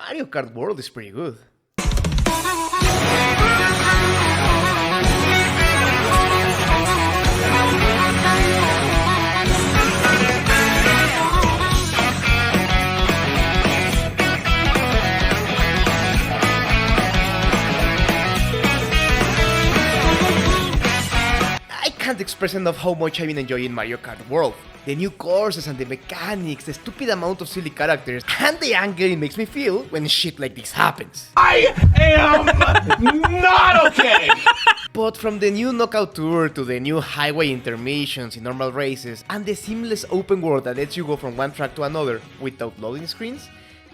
Mario Kart World is pretty good. I can't express enough how much I've been enjoying Mario Kart World. The new courses and the mechanics, the stupid amount of silly characters, and the anger it makes me feel when shit like this happens. I am not okay! But from the new knockout tour to the new highway intermissions in normal races, and the seamless open world that lets you go from one track to another without loading screens,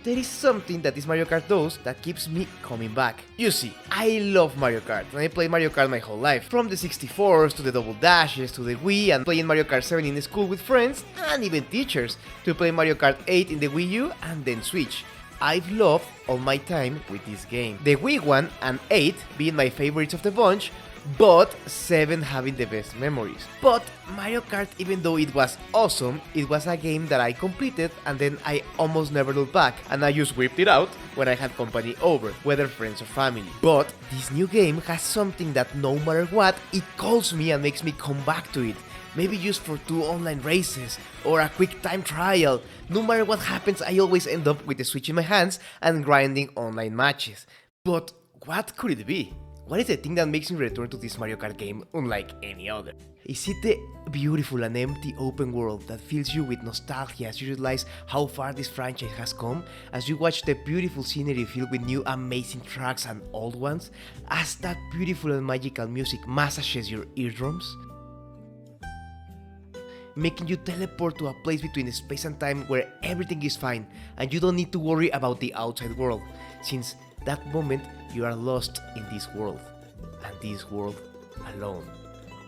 there is something that this Mario Kart does that keeps me coming back. You see, I love Mario Kart, and I played Mario Kart my whole life. From the 64s, to the double dashes, to the Wii, and playing Mario Kart 7 in school with friends, and even teachers, to play Mario Kart 8 in the Wii U, and then Switch. I've loved all my time with this game. The Wii 1 and 8 being my favorites of the bunch, but 7 having the best memories. But Mario Kart, even though it was awesome, it was a game that I completed and then I almost never looked back, and I just whipped it out when I had company over, whether friends or family. But this new game has something that no matter what, it calls me and makes me come back to it. Maybe just for 2 online races, or a quick time trial. No matter what happens, I always end up with the Switch in my hands and grinding online matches. But what could it be? What is the thing that makes me return to this Mario Kart game unlike any other? Is it the beautiful and empty open world that fills you with nostalgia as you realize how far this franchise has come? As you watch the beautiful scenery filled with new amazing tracks and old ones? As that beautiful and magical music massages your eardrums? Making you teleport to a place between space and time where everything is fine and you don't need to worry about the outside world, since that moment you are lost in this world, and this world alone.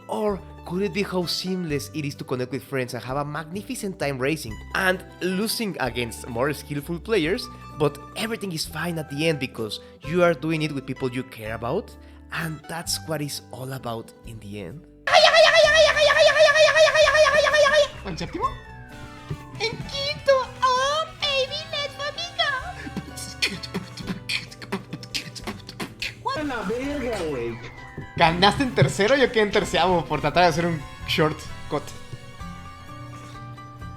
Or could it be how seamless it is to connect with friends and have a magnificent time racing and losing against more skillful players, but everything is fine at the end because you are doing it with people you care about, and that's what it's all about in the end. ¿En séptimo? En quinto, oh baby, let me go. ¡A la verga, güey! ¿Ganaste en tercero? Yo quedé en terceavo por tratar de hacer un short cut.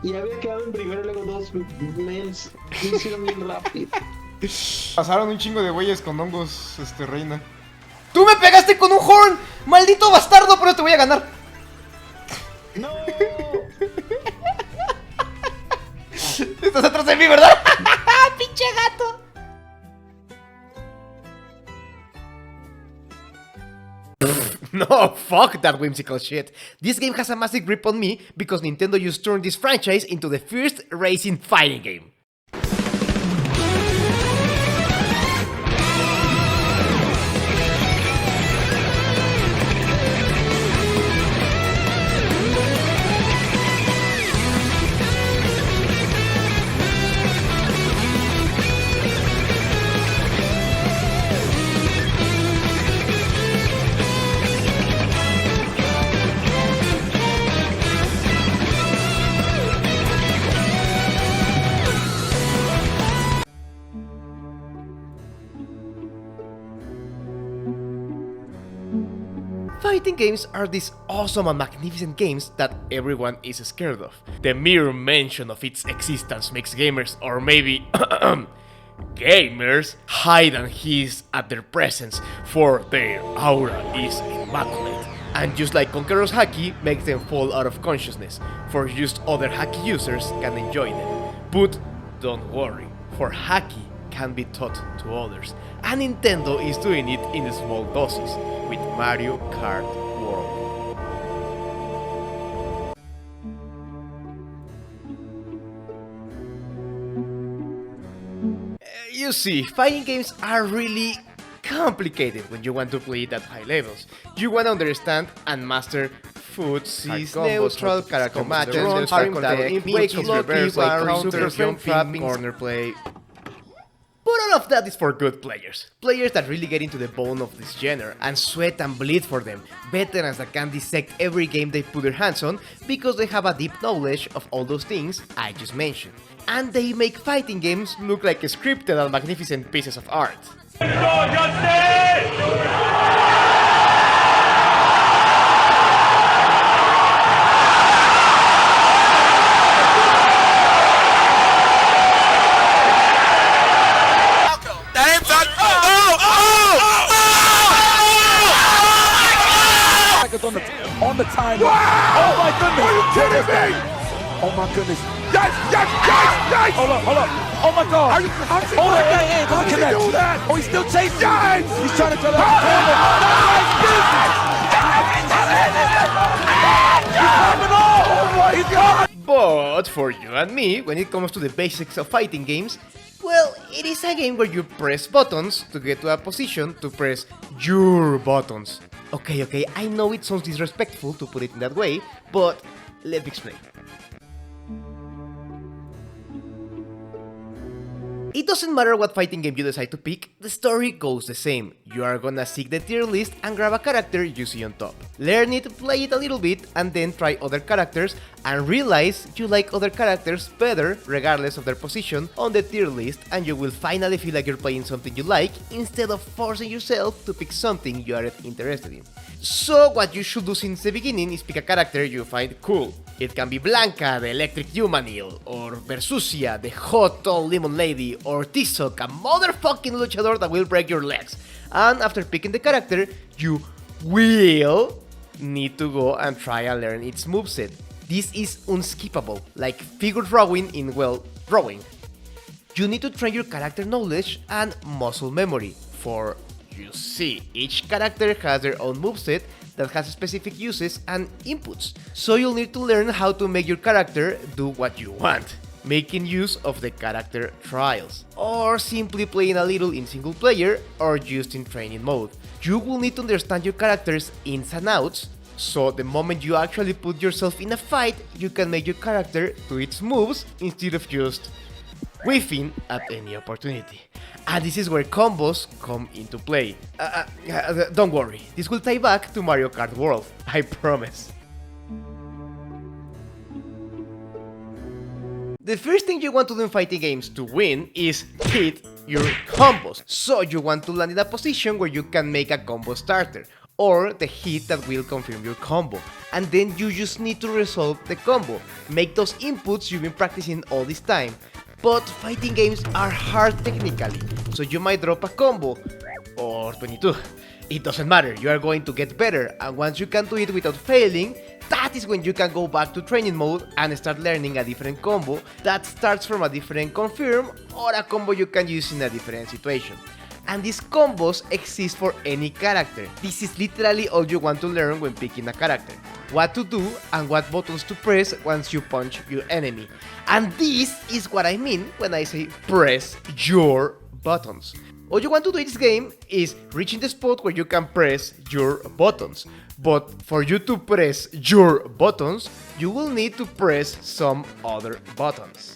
Y había quedado en primero, luego 2 mens. Lo hicieron bien rápido. Pasaron un chingo de güeyes con hongos, reina. ¡Tú me pegaste con un horn! ¡Maldito bastardo! Pero te voy a ganar. ¡No! Estás atrás de mí, ¿verdad? Pinche gato. No, fuck that whimsical shit. This game has a massive grip on me because Nintendo just turned this franchise into the first racing fighting game. Fighting games are these awesome and magnificent games that everyone is scared of. The mere mention of its existence makes gamers, or maybe gamers, hide and hiss at their presence, for their aura is immaculate. And just like Conqueror's Haki makes them fall out of consciousness, for just other Haki users can enjoy them. But don't worry, for Haki can be taught to others, and Nintendo is doing it in small doses with Mario Kart World. You see, fighting games are really complicated when you want to play it at high levels. You want to understand and master footsies, neutral, character matches, hard control, inputs, reverse, counters, jump, trapping, corner play. But all of that is for good players. Players that really get into the bone of this genre and sweat and bleed for them. Veterans that can dissect every game they put their hands on because they have a deep knowledge of all those things I just mentioned. And they make fighting games look like scripted and magnificent pieces of art. On the time. Wow! Oh my goodness! Are you kidding me? Oh my goodness! Yes! Yes! Yes! Yes! Hold up! Hold up! Oh my God! Are you? How did he do that? Oh, he's still chasing. Yes! He's trying to tell us. He's coming on! But for you and me, when it comes to the basics of fighting games, well, it is a game where you press buttons to get to a position to press your buttons. Okay, I know it sounds disrespectful to put it in that way, but let me explain. It doesn't matter what fighting game you decide to pick, the story goes the same. You are gonna seek the tier list and grab a character you see on top. Learn it, play it a little bit, and then try other characters and realize you like other characters better regardless of their position on the tier list, and you will finally feel like you're playing something you like instead of forcing yourself to pick something you aren't interested in. So what you should do since the beginning is pick a character you find cool. It can be Blanca, the electric humanil, or Versusia, the hot tall lemon lady, or Tizok, a motherfucking luchador that will break your legs. And after picking the character, you will need to go and try and learn its moveset. This is unskippable, like figure drawing in, well, drawing. You need to train your character knowledge and muscle memory, for you see, each character has their own moveset that has specific uses and inputs, so you'll need to learn how to make your character do what you want, making use of the character trials, or simply playing a little in single player or just in training mode. You will need to understand your character's ins and outs, so the moment you actually put yourself in a fight, you can make your character do its moves instead of just whiffing at any opportunity. And this is where combos come into play. Don't worry, this will tie back to Mario Kart World, I promise. The first thing you want to do in fighting games to win is hit your combos. So you want to land in a position where you can make a combo starter, or the hit that will confirm your combo. And then you just need to resolve the combo, make those inputs you've been practicing all this time. But fighting games are hard technically, so you might drop a combo, or 22. It doesn't matter, you are going to get better, and once you can do it without failing, that is when you can go back to training mode and start learning a different combo that starts from a different confirm or a combo you can use in a different situation. And these combos exist for any character. This is literally all you want to learn when picking a character. What to do and what buttons to press once you punch your enemy. And this is what I mean when I say press your buttons. All you want to do in this game is reaching the spot where you can press your buttons. But for you to press your buttons, you will need to press some other buttons.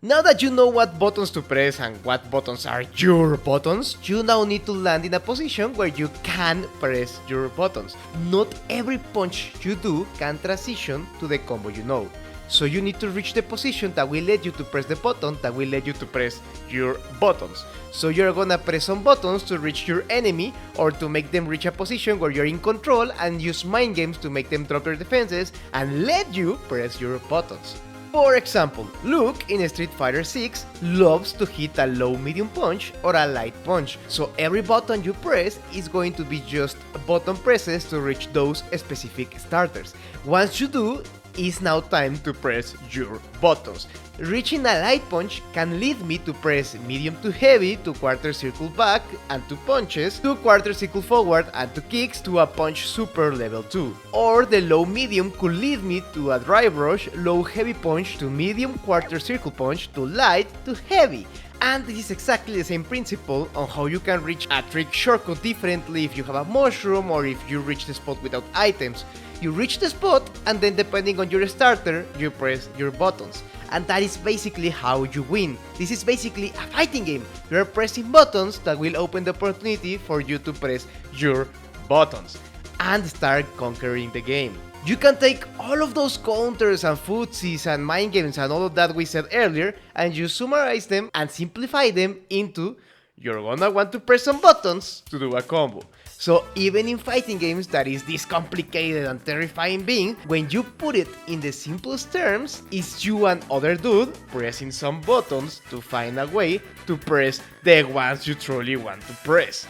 Now that you know what buttons to press and what buttons are your buttons, you now need to land in a position where you can press your buttons. Not every punch you do can transition to the combo you know. So you need to reach the position that will let you to press the button that will let you to press your buttons. So you're gonna press some buttons to reach your enemy or to make them reach a position where you're in control and use mind games to make them drop their defenses and let you press your buttons. For example, Luke in Street Fighter 6 loves to hit a low medium punch or a light punch, so every button you press is going to be just button presses to reach those specific starters. Once you do, it's now time to press your buttons. Reaching a light punch can lead me to press medium to heavy to quarter circle back and to punches, to quarter circle forward and to kicks to a punch super level 2. Or the low medium could lead me to a dry brush, low heavy punch to medium quarter circle punch to light to heavy. And this is exactly the same principle on how you can reach a trick shortcut differently if you have a mushroom or if you reach the spot without items. You reach the spot and then depending on your starter, you press your buttons. and that is basically how you win. This is basically a fighting game. You are pressing buttons that will open the opportunity for you to press your buttons and start conquering the game. You can take all of those counters and footsies and mind games and all of that we said earlier and you summarize them and simplify them into you're gonna want to press some buttons to do a combo. So even in fighting games that is this complicated and terrifying being, when you put it in the simplest terms, it's you and other dude pressing some buttons to find a way to press the ones you truly want to press.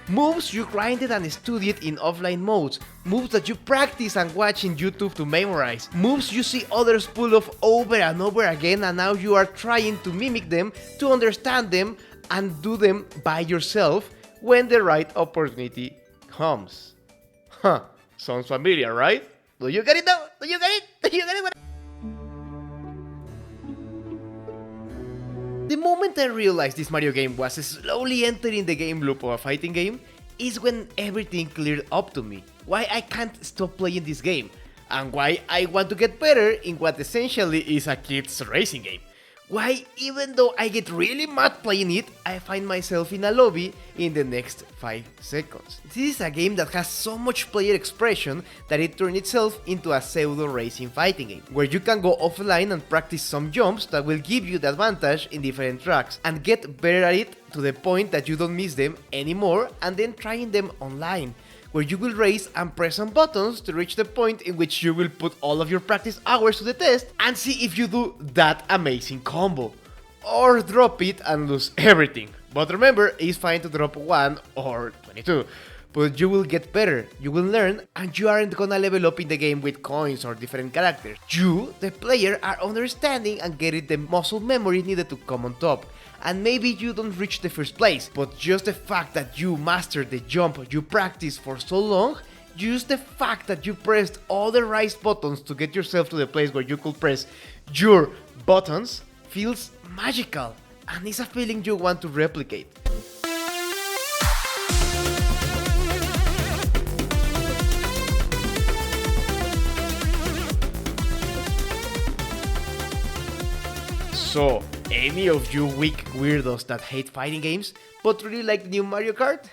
Moves you grinded and studied in offline modes, moves that you practice and watch in YouTube to memorize, moves you see others pull off over and over again and now you are trying to mimic them, to understand them and do them by yourself when the right opportunity comes. Huh, sounds familiar, right? Do you get it now? Do you get it? Do you get it? The moment I realized this Mario game was slowly entering the game loop of a fighting game is when everything cleared up to me. Why I can't stop playing this game, and why I want to get better in what essentially is a kid's racing game. Why, even though I get really mad playing it, I find myself in a lobby in the next 5 seconds. This is a game that has so much player expression that it turned itself into a pseudo-racing fighting game, where you can go offline and practice some jumps that will give you the advantage in different tracks, and get better at it to the point that you don't miss them anymore, and then trying them online, where you will race and press some buttons to reach the point in which you will put all of your practice hours to the test and see if you do that amazing combo. Or drop it and lose everything. But remember, it's fine to drop 1 or 22. But you will get better, you will learn, and you aren't gonna level up in the game with coins or different characters. You, the player, are understanding and getting the muscle memory needed to come on top. And maybe you don't reach the first place, but just the fact that you mastered the jump you practiced for so long, just the fact that you pressed all the right buttons to get yourself to the place where you could press your buttons, feels magical, and it's a feeling you want to replicate. So, any of you weak weirdos that hate fighting games, but really like the new Mario Kart?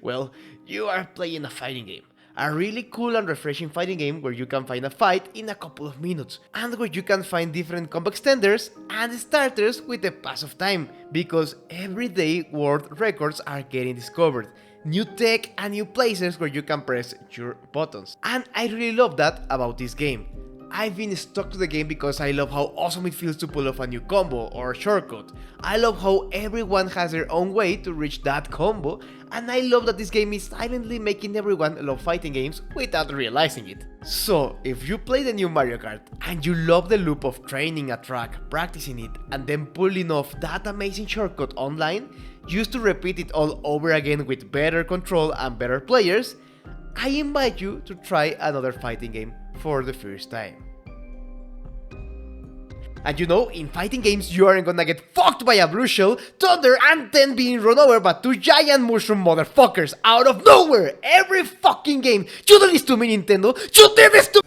Well, you are playing a fighting game. A really cool and refreshing fighting game where you can find a fight in a couple of minutes, and where you can find different combo extenders and starters with the pass of time, because every day world records are getting discovered. New tech and new places where you can press your buttons. And I really love that about this game. I've been stuck to the game because I love how awesome it feels to pull off a new combo or shortcut. I love how everyone has their own way to reach that combo, and I love that this game is silently making everyone love fighting games without realizing it. So, if you play the new Mario Kart and you love the loop of training a track, practicing it, and then pulling off that amazing shortcut online, just to repeat it all over again with better control and better players, I invite you to try another fighting game for the first time. And you know, in fighting games you aren't gonna get fucked by a blue shell, thunder, and then being run over by 2 giant mushroom motherfuckers out of nowhere every fucking game. You did this to me, Nintendo. You did this to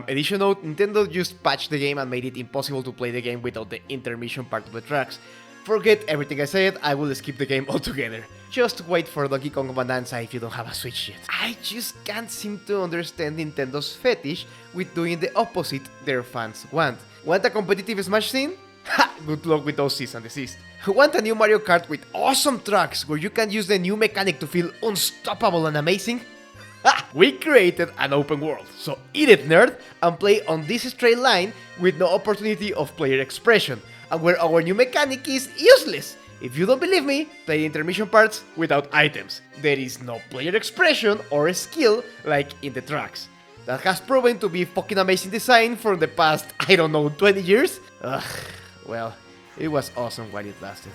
Edition note, Nintendo just patched the game and made it impossible to play the game without the intermission part of the tracks. Forget everything I said, I will skip the game altogether. Just wait for Donkey Kong Bonanza if you don't have a Switch yet. I just can't seem to understand Nintendo's fetish with doing the opposite their fans want. Want a competitive Smash scene? Ha! Good luck with those cease and desist. Want a new Mario Kart with awesome tracks where you can use the new mechanic to feel unstoppable and amazing? Ha! We created an open world, so eat it, nerd, and play on this straight line with no opportunity of player expression, and where our new mechanic is useless. If you don't believe me, play intermission parts without items. There is no player expression or skill like in the tracks. That has proven to be fucking amazing design for the past, I don't know, 20 years? Ugh, well, it was awesome while it lasted.